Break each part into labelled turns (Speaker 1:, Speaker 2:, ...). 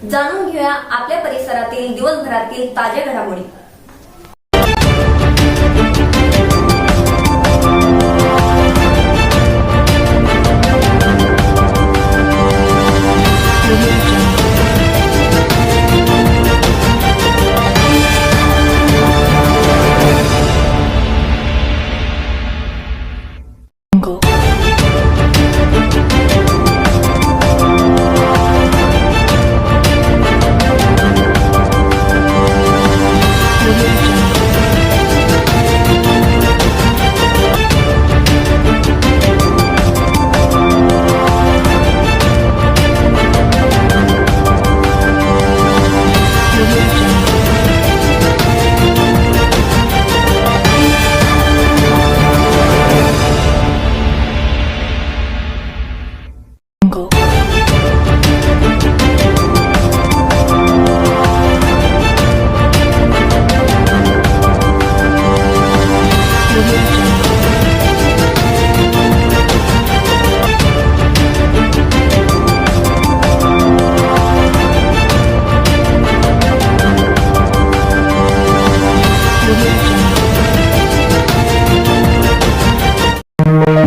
Speaker 1: जाणून घेऊया आपल्या परिसरातील दिवसभरातील ताज्या घडामोडी।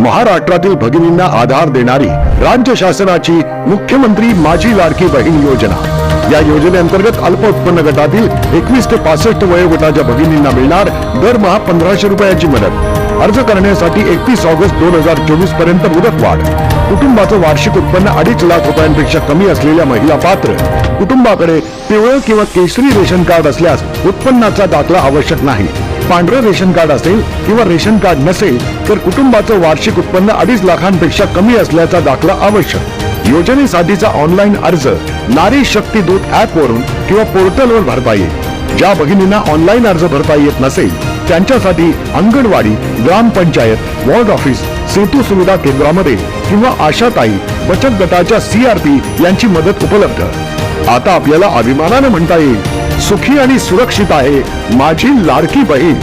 Speaker 2: महाराष्ट्रातील भगिनींना आधार देणारी राज्य शासनाची मुख्यमंत्री माझी लाडकी बहीण योजना। या योजनेअंतर्गत अल्प उत्पन्न गटातील 21 ते 65 वयोगटाच्या भगिनींना मिळणार दरमहा 1500 रुपयाची मदत। अर्ज करण्यासाठी 31 ऑगस्ट 2024 पर्यंत मुदतवाढ। कुटुंबाचं वार्षिक उत्पन्न 2.5 लाख रुपयांपेक्षा कमी असलेल्या महिला पात्र। कुटुंबाकडे पिवळं किंवा केशरी रेशन कार्ड असल्यास उत्पन्नाचा दाखला आवश्यक नाही। पांढरं रेशन कार्ड असेल किंवा रेशन कार्ड नसेल तर कुटुंबाचं वार्षिक उत्पन्न 2.5 लाखांपेक्षा कमी असल्याचा दाखला आवश्यक। योजनेसाठीचा ऑनलाईन अर्ज नारी शक्ती दूत ऍप वरून किंवा पोर्टलवर भरता येईल। ज्या भगिनींना ऑनलाईन अर्ज भरता येत नसेल त्यांच्यासाठी अंगणवाडी, ग्रामपंचायत, वॉर्ड ऑफिस, सेतू सुविधा केंद्रामध्ये किंवा आशाताई बचत गटाच्या CRP यांची मदत उपलब्ध। आता आपल्याला अभिमानाने म्हणता येईल, सुखी आणि सुरक्षित आहे माझी लाडकी बहीण।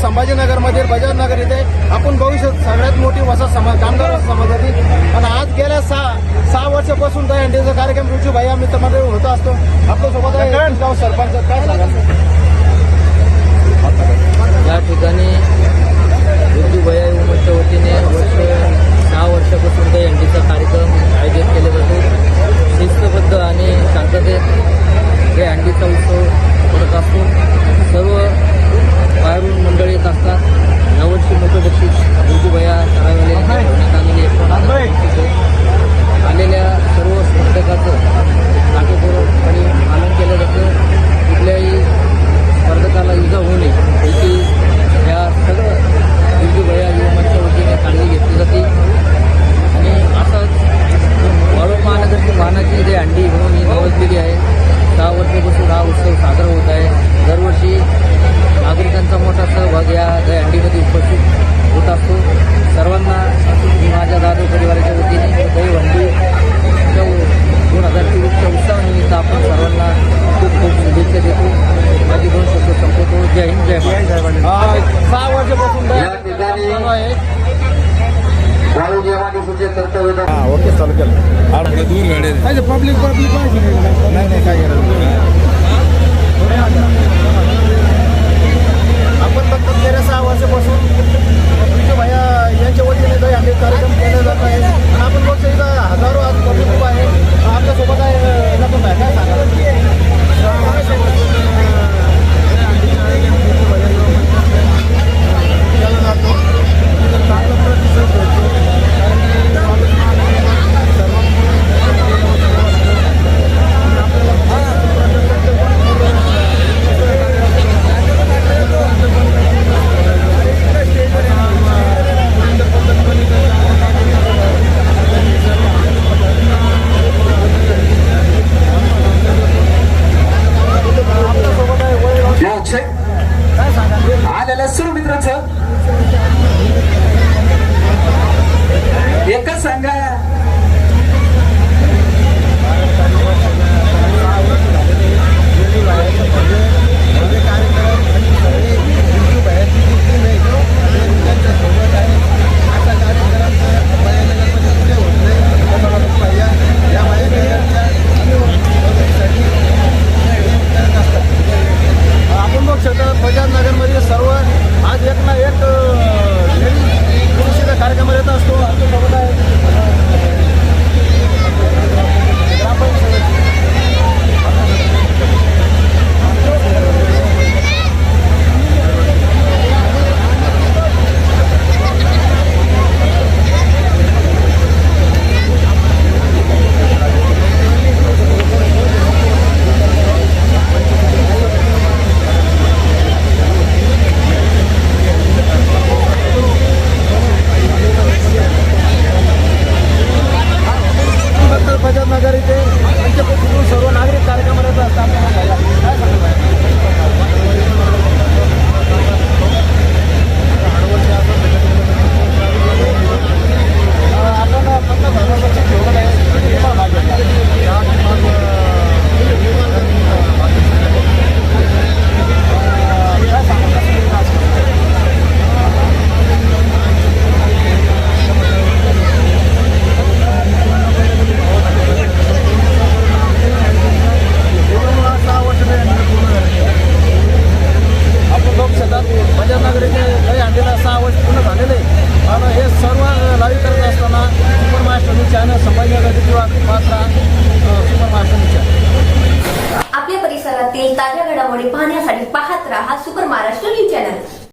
Speaker 3: संभाजीनगर मध्ये बजाजनगर इथे आपण भविष्यात सगळ्यात मोठी वसा समाज कामगार समाजाची आणि आज गेल्या 6 वर्षापासून त्या एनडीचा कार्यक्रम रुचू भाई मित्रमध्ये होत असतो। आपल्यासोबत गाव सरपंच काय सांगाल?
Speaker 4: या ठिकाणी रुचू भैया उमटच्या वतीने 6 वर्षापासून त्या एनडीचा कार्यक्रम आयोजित केला जातो। शिस्तबद्ध आणि शांततेत हे एनडीचा उत्सव करत असतो। सर्व बाहेरून मंडळी येत असतात। यावर्षी मोठं बक्षीस रुजू भैया सरावले ठेवण्यात आलेल्या सर्व स्पर्धकाचं काटेकोरपणे पालन केलं जातं। कुठल्याही स्पर्धकाला इजा होऊ नये याची या सगळं रुजू भैया युवकांच्या वतीने काळजी घेतली जाते। आणि असंच वाळूर महानगरची वाहनाची जे अंडी म्हणून ही नावाजलेली आहे। 6 वर्षापासून हा उत्सव साजरा होत आहे। दरवर्षी नागरिकांचा मोठा सहभाग या दहीहंडीमध्ये उपस्थित होत असतो। सर्वांना मी माझ्या जाधव परिवाराच्या वतीने दहीहंडी 2024च्या उत्सवानिमित्त आपण सर्वांना खूप खूप शुभेच्छा देतो। माझी 2 शब्द संपवतो। जय हिंद, जय महाराष्ट्र।
Speaker 3: 6 वर्षापासून
Speaker 4: या ठिकाणी
Speaker 3: ओके चालू केलं दूर गाडी पब्लिक नाही काय आपण फक्त गेल्या 6 वर्षापासून रुजू भैया यांच्या वतीने दहीहंडी कार्यक्रम केला जात आहे आणि आपण बघतो इथं हजारो आज पब्लिक उभा आहे। आपल्यासोबत आहे याला पण काय सांगाल?
Speaker 5: वाजायला सुरू मित्रांचं एकच सांगा